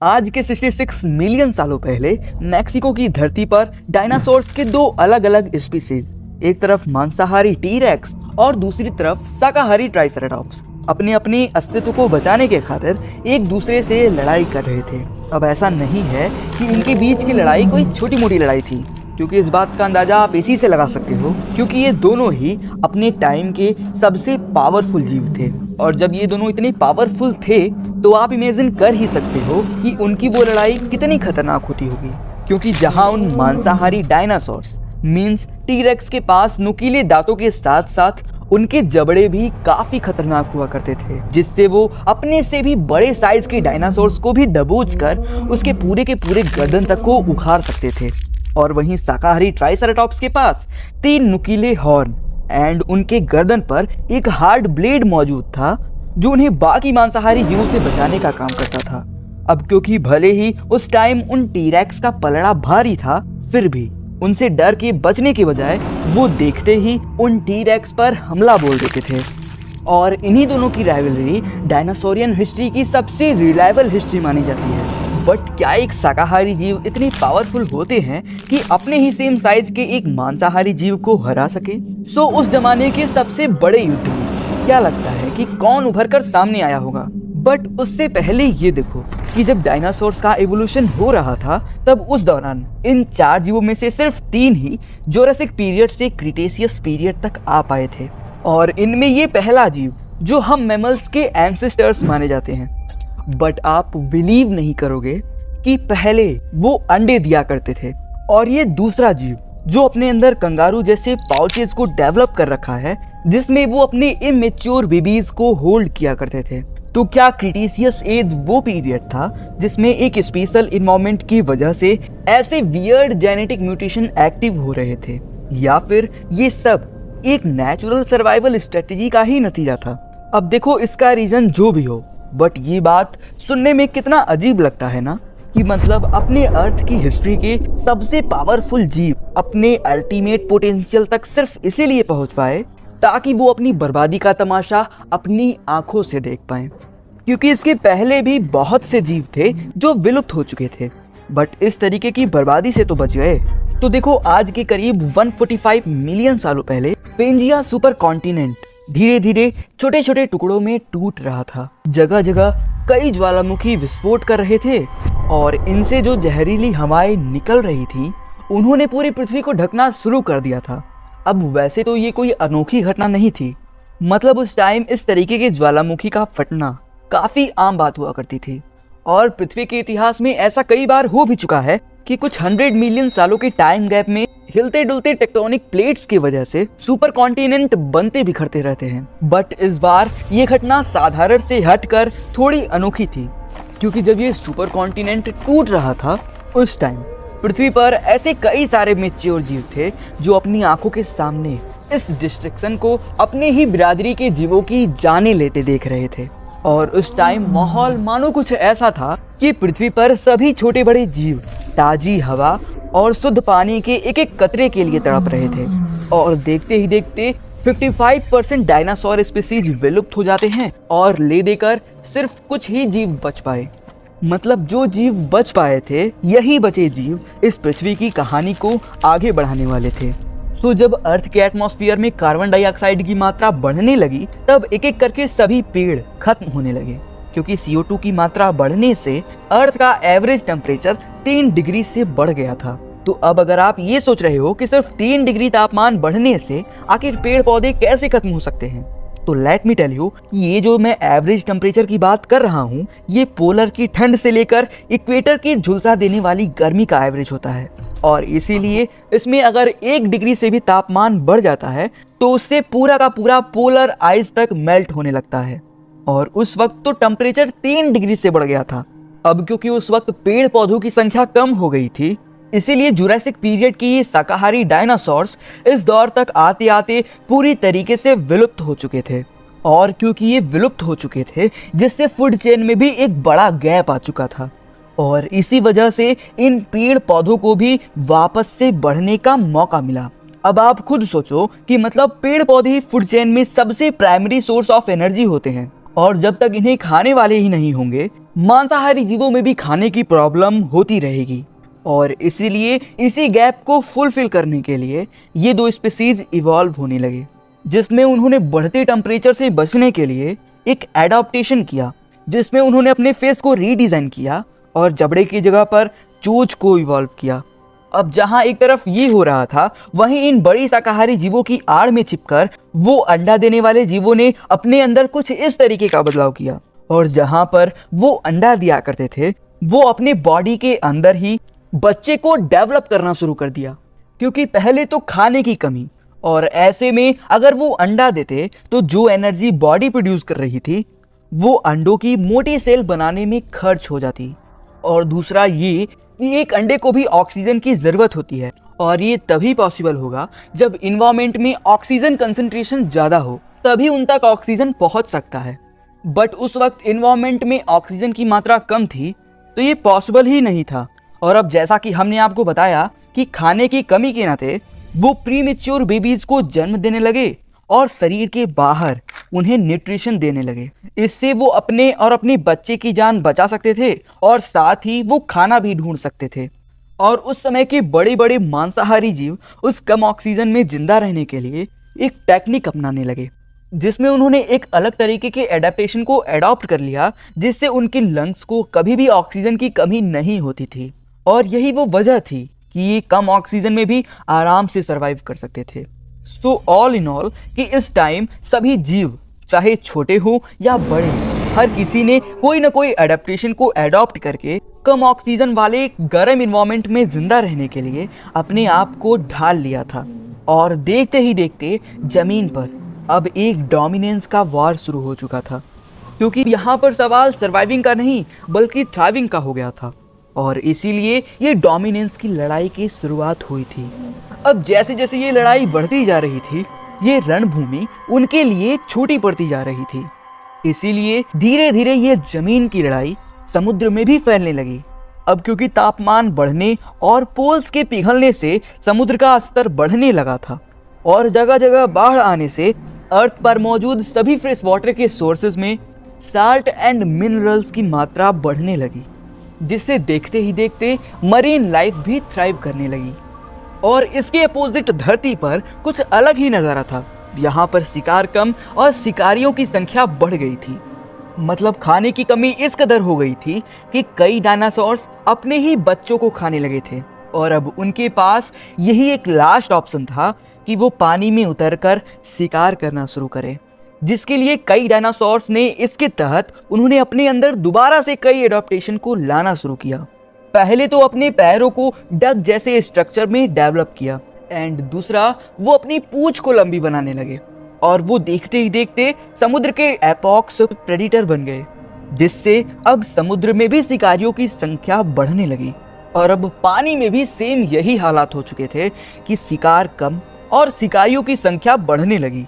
आज के 66 मिलियन सालों पहले मैक्सिको की धरती पर डायनासोर्स के दो अलग अलग स्पीसीज, एक तरफ मांसाहारी टी-रेक्स और दूसरी तरफ शाकाहारी ट्राइसेराटॉप्स, अपने अपने अस्तित्व को बचाने के खातिर एक दूसरे से लड़ाई कर रहे थे। अब ऐसा नहीं है कि इनके बीच की लड़ाई कोई छोटी मोटी लड़ाई थी, क्योंकि इस बात का अंदाजा आप इसी से लगा सकते हो क्योंकि ये दोनों ही अपने टाइम के सबसे पावरफुल जीव थे। और जब ये दोनों इतने पावरफुल थे तो आप इमेजिन कर ही सकते हो कि उनकी वो लड़ाई कितनी खतरनाक होती होगी। क्योंकि जहां उन मांसाहारी डायनासोर्स मींस टी-रेक्स के पास नुकीले दांतों के साथ साथ उनके जबड़े भी काफी खतरनाक हुआ करते थे, जिससे वो अपने से भी बड़े साइज के डायनासोर्स को भी दबोच कर उसके पूरे के पूरे गर्दन तक को उखाड़ सकते थे। और वहीं शाकाहारी ट्राइसेराटॉप्स के पास 3 नुकीले हॉर्न एंड उनके गर्दन पर एक हार्ड ब्लेड मौजूद था जो उन्हें बाकी मांसाहारी जीवों से बचाने का काम करता था। अब क्योंकि भले ही उस टाइम उन टी-रेक्स का पलड़ा भारी था, फिर भी उनसे डर के बचने के बजाय वो देखते ही उन टी-रेक्स पर हमला बोल देते थे। और इन्हीं दोनों की राइवलरी डायनासोरियन हिस्ट्री की सबसे रिलायबल हिस्ट्री मानी जाती है। बट क्या एक शाकाहारी जीव इतने पावरफुल होते हैं कि अपने ही सेम साइज के एक मांसाहारी जीव को हरा सके? सो उस जमाने के सबसे बड़े युद्ध में क्या लगता है कि कौन उभर कर सामने आया होगा? बट उससे पहले ये देखो कि जब डायनासोर्स का एवोल्यूशन हो रहा था तब उस दौरान इन 4 जीवों में से सिर्फ 3 ही जोरासिक पीरियड से क्रिटेशियस पीरियड तक आ पाए थे। और इनमें ये पहला जीव जो हम मैमल्स के एंसेस्टर्स माने जाते हैं। बट आप बिलीव नहीं करोगे कि पहले वो अंडे दिया करते थे। और ये दूसरा जीव जो अपने अंदर कंगारू जैसे पाउचेस को डेवलप कर रखा है, जिसमें वो अपने इमेच्योर बेबीज को होल्ड किया करते थे। तो क्या क्रिटेशियस एज वो पीरियड था जिसमें एक स्पेशल इन्वायरमेंट की वजह से ऐसे वियर्ड जेनेटिक म्यूटेशन एक्टिव हो रहे थे, या फिर ये सब एक नेचुरल सर्वाइवल स्ट्रेटजी का ही नतीजा था? अब देखो, इसका रीजन जो भी हो, बट ये बात सुनने में कितना अजीब लगता है ना, कि मतलब अपने अर्थ की हिस्ट्री के सबसे पावरफुल जीव अपने अल्टीमेट पोटेंशियल तक सिर्फ इसीलिए पहुंच पाए ताकि वो अपनी बर्बादी का तमाशा अपनी आंखों से देख पाए। क्योंकि इसके पहले भी बहुत से जीव थे जो विलुप्त हो चुके थे, बट इस तरीके की बर्बादी से तो बच गए। तो देखो, आज के करीब 145 मिलियन सालों पहले पेंजिया सुपर कॉन्टिनेंट धीरे धीरे छोटे छोटे टुकड़ों में टूट रहा था। जगह जगह कई ज्वालामुखी विस्फोट कर रहे थे और इनसे जो जहरीली हवाएं निकल रही थी उन्होंने पूरी पृथ्वी को ढकना शुरू कर दिया था। अब वैसे तो ये कोई अनोखी घटना नहीं थी, मतलब उस टाइम इस तरीके के ज्वालामुखी का फटना काफी आम बात हुआ करती थी। और पृथ्वी के इतिहास में ऐसा कई बार हो भी चुका है कि कुछ 100 मिलियन सालों के टाइम गैप में हिलते डुलते टेक्टोनिक प्लेट्स की वजह से सुपर कॉन्टिनेंट बनते बिखरते रहते हैं। बट इस बार ये घटना साधारण से हटकर थोड़ी अनोखी थी, क्योंकि जब ये सुपर कॉन्टिनेंट टूट रहा था उस टाइम पृथ्वी पर ऐसे कई सारे मैच्योर जीव थे जो अपनी आंखों के सामने इस डिस्ट्रक्शन को अपने ही बिरादरी के जीवों की जाने लेते देख रहे थे। और उस टाइम माहौल मानो कुछ ऐसा था कि पृथ्वी पर सभी छोटे बड़े जीव ताजी हवा और शुद्ध पानी के एक एक कतरे के लिए तड़प रहे थे। और देखते ही देखते 55% डायनासोर स्पीसीज विलुप्त हो जाते हैं और ले देकर सिर्फ कुछ ही जीव बच पाए। मतलब जो जीव बच पाए थे, यही बचे जीव इस पृथ्वी की कहानी को आगे बढ़ाने वाले थे। सो जब अर्थ के एटमॉस्फेयर में कार्बन डाइऑक्साइड की मात्रा बढ़ने लगी तब एक एक करके सभी पेड़ खत्म होने लगे, क्योंकि CO2 की मात्रा बढ़ने से अर्थ का एवरेज टेम्परेचर 3 डिग्री से बढ़ गया था। तो अब अगर आप ये सोच रहे हो कि सिर्फ 3 डिग्री तापमान बढ़ने से आखिर पेड़ पौधे कैसे खत्म हो सकते हैं, तो लेट मी टेल यू कि ये जो मैं एवरेज टेम्परेचर की बात कर रहा हूँ, ये पोलर की ठंड से लेकर इक्वेटर की झुलसा देने वाली गर्मी का एवरेज होता है। और इसीलिए इसमें अगर 1 डिग्री से भी तापमान बढ़ जाता है तो उससे पूरा का पूरा पोलर आइस तक मेल्ट होने लगता है। और उस वक्त तो टेम्परेचर 3 डिग्री से बढ़ गया था। अब क्योंकि उस वक्त पेड़ पौधों की संख्या कम हो गई थी, इसीलिए जुरासिक पीरियड की ये शाकाहारी डायनासोर्स इस दौर तक आते आते पूरी तरीके से विलुप्त हो चुके थे। और क्योंकि ये विलुप्त हो चुके थे, जिससे फूड चेन में भी एक बड़ा गैप आ चुका था। और इसी वजह से इन पेड़ पौधों को भी वापस से बढ़ने का मौका मिला। अब आप खुद सोचो कि मतलब पेड़ पौधे फूड चेन में सबसे प्राइमरी सोर्स ऑफ एनर्जी होते हैं और जब तक इन्हें खाने वाले ही नहीं होंगे, मांसाहारी जीवों में भी खाने की प्रॉब्लम होती रहेगी। और इसीलिए इसी गैप को फुलफिल करने के लिए ये दो स्पीसीज इवॉल्व होने लगे, जिसमें उन्होंने बढ़ते टेम्परेचर से बचने के लिए एक एडाप्टेशन किया, जिसमें उन्होंने अपने फेस को रीडिज़ाइन किया और जबड़े की जगह पर चोंच को इवॉल्व किया। अब जहां एक तरफ ये हो रहा था, वहीं इन बड़ी शाकाहारी जीवों की आड़ में छिपकर वो अंडा देने वाले जीवों ने अपने अंदर कुछ इस तरीके का बदलाव किया। और जहां पर वो अंडा दिया करते थे, वो अपने बॉडी के अंदर ही बच्चे को डेवलप करना शुरू कर दिया, क्योंकि पहले तो खाने की कमी, और ऐसे में अगर वो अंडा देते तो जो एनर्जी बॉडी प्रोड्यूस कर रही थी वो अंडों की मोटी सेल बनाने में खर्च हो जाती। और दूसरा ये कि एक अंडे को भी ऑक्सीजन की ज़रूरत होती है, और ये तभी पॉसिबल होगा जब इन्वायरमेंट में ऑक्सीजन कंसंट्रेशन ज़्यादा हो, तभी उन तक ऑक्सीजन पहुंच सकता है। बट उस वक्त इन्वायरमेंट में ऑक्सीजन की मात्रा कम थी, तो ये पॉसिबल ही नहीं था। और अब जैसा कि हमने आपको बताया कि खाने की कमी के नाते वो प्रीमेच्योर बेबीज को जन्म देने लगे और शरीर के बाहर उन्हें न्यूट्रिशन देने लगे। इससे वो अपने और अपने बच्चे की जान बचा सकते थे, और साथ ही वो खाना भी ढूंढ सकते थे। और उस समय के बड़े बड़े मांसाहारी जीव उस कम ऑक्सीजन में जिंदा रहने के लिए एक टेक्निक अपनाने लगे, जिसमें उन्होंने एक अलग तरीके के एडेप्टेशन को अडॉप्ट कर लिया, जिससे उनके लंग्स को कभी भी ऑक्सीजन की कमी नहीं होती थी। और यही वो वजह थी कि ये कम ऑक्सीजन में भी आराम से सरवाइव कर सकते थे। सो ऑल इन ऑल कि इस टाइम सभी जीव, चाहे छोटे हो या बड़े, हर किसी ने कोई ना कोई एडेप्टेशन को अडॉप्ट करके कम ऑक्सीजन वाले गर्म इन्वायरमेंट में जिंदा रहने के लिए अपने आप को ढाल लिया था। और देखते ही देखते जमीन पर अब एक डोमिनेंस का वॉर शुरू हो चुका था, क्योंकि यहाँ पर सवाल सर्वाइविंग का नहीं बल्कि थ्राइविंग का हो गया था। और इसीलिए ये डोमिनेंस की लड़ाई की शुरुआत हुई थी। अब जैसे जैसे ये लड़ाई बढ़ती जा रही थी, ये रणभूमि उनके लिए छोटी पड़ती जा रही थी। इसीलिए धीरे धीरे ये जमीन की लड़ाई समुद्र में भी फैलने लगी। अब क्योंकि तापमान बढ़ने और पोल्स के पिघलने से समुद्र का स्तर बढ़ने लगा था, और जगह जगह बाढ़ आने से अर्थ पर मौजूद सभी फ्रेश वाटर के सोर्सेज में साल्ट एंड मिनरल्स की मात्रा बढ़ने लगी, जिससे देखते ही देखते मरीन लाइफ भी थ्राइव करने लगी। और इसके अपोजिट धरती पर कुछ अलग ही नज़ारा था। यहाँ पर शिकार कम और शिकारियों की संख्या बढ़ गई थी। मतलब खाने की कमी इस कदर हो गई थी कि कई डायनासोर्स अपने ही बच्चों को खाने लगे थे, और अब उनके पास यही एक लास्ट ऑप्शन था कि वो पानी में उतरकर शिकार करना शुरू करें, जिसके लिए कई डायनासोर्स ने इसके तहत उन्होंने अपने अंदर दोबारा से कई एडॉप्टेशन को लाना शुरू किया। पहले तो अपने पैरों को डक जैसे स्ट्रक्चर में डेवलप किया, एंड दूसरा वो अपनी पूंछ को लंबी बनाने लगे, और वो देखते ही देखते समुद्र के एपॉक्स प्रेडिटर बन गए, जिससे अब समुद्र में भी शिकारियों की संख्या बढ़ने लगी। और अब पानी में भी सेम यही हालात हो चुके थे कि शिकार कम और शिकारियों की संख्या बढ़ने लगी।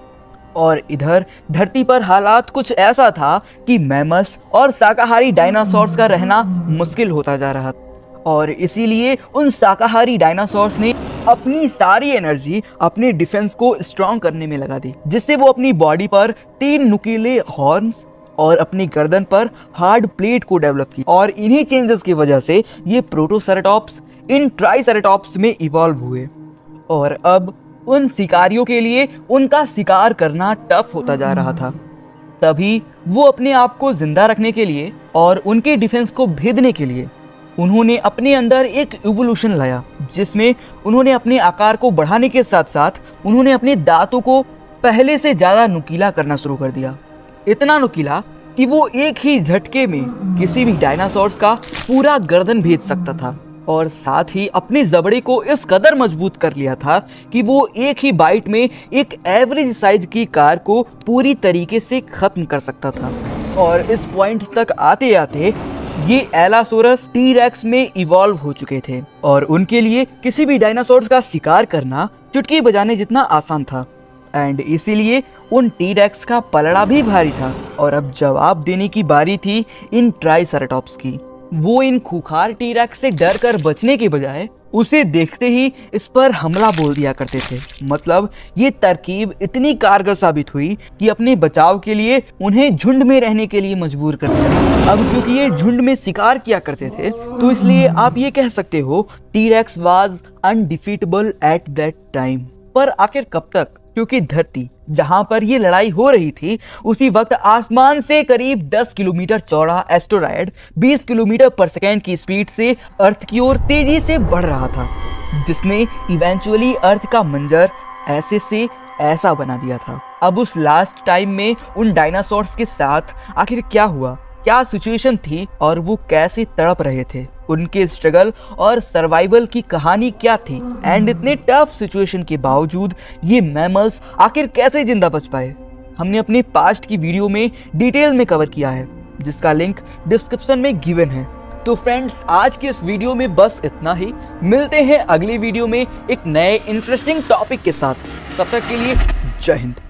और इधर धरती पर हालात कुछ ऐसा था कि मैमल्स और शाकाहारी डायनासोर्स का रहना मुश्किल होता जा रहा था, और इसीलिए उन शाकाहारी डायनासोर्स ने अपनी सारी एनर्जी अपने डिफेंस को स्ट्रॉन्ग करने में लगा दी, जिससे वो अपनी बॉडी पर 3 नुकीले हॉर्न्स और अपनी गर्दन पर हार्ड प्लेट को डेवलप की। और इन्हीं चेंजेस की वजह से ये प्रोटोसेरेटॉप्स इन ट्राइसेरेटॉप्स में इवॉल्व हुए। और अब उन शिकारियों के लिए उनका शिकार करना टफ होता जा रहा था। तभी वो अपने आप को जिंदा रखने के लिए और उनके डिफेंस को भेदने के लिए उन्होंने अपने अंदर एक इवोल्यूशन लाया, जिसमें उन्होंने अपने आकार को बढ़ाने के साथ साथ उन्होंने अपने दांतों को पहले से ज़्यादा नुकीला करना शुरू कर दिया। इतना नुकीला कि वो एक ही झटके में किसी भी डायनासोर्स का पूरा गर्दन भेद सकता था, और साथ ही अपने जबड़े को इस कदर मजबूत कर लिया था कि वो एक ही बाइट में एक एवरेज साइज की कार को पूरी तरीके से खत्म कर सकता था। और इस पॉइंट तक आते आते ये एलासोरस टी-रेक्स में इवॉल्व हो चुके थे, और उनके लिए किसी भी डायनासोर्स का शिकार करना चुटकी बजाने जितना आसान था। एंड इसीलिए उन टी-रेक्स का पलड़ा भी भारी था। और अब जवाब देने की बारी थी इन ट्राइसेरेटॉप्स की। वो इन खूंखार टी-रेक्स से डर कर बचने के बजाय उसे देखते ही इस पर हमला बोल दिया करते थे। मतलब ये तरकीब इतनी कारगर साबित हुई कि अपने बचाव के लिए उन्हें झुंड में रहने के लिए मजबूर कर दिया। अब क्योंकि ये झुंड में शिकार किया करते थे तो इसलिए आप ये कह सकते हो T-rex was undefeatable at that time. पर आखिर कब तक? क्योंकि धरती जहां पर ये लड़ाई हो रही थी उसी वक्त आसमान से करीब 10 किलोमीटर चौड़ा एस्टेरॉयड 20 किलोमीटर पर सेकेंड की स्पीड से अर्थ की ओर तेजी से बढ़ रहा था, जिसने इवेंचुअली अर्थ का मंजर ऐसे से ऐसा बना दिया था। अब उस लास्ट टाइम में उन डायनासोर्स के साथ आखिर क्या हुआ, क्या सिचुएशन थी और वो कैसे तड़प रहे थे, उनके स्ट्रगल और सर्वाइवल की कहानी क्या थी, एंड इतने टफ सिचुएशन के बावजूद ये मैमल्स आखिर कैसे जिंदा बच पाए, हमने अपने पास्ट की वीडियो में डिटेल में कवर किया है, जिसका लिंक डिस्क्रिप्शन में गिवन है। तो फ्रेंड्स, आज के इस वीडियो में बस इतना ही। मिलते हैं अगली वीडियो में एक नए इंटरेस्टिंग टॉपिक के साथ। तब तक के लिए जय हिंद।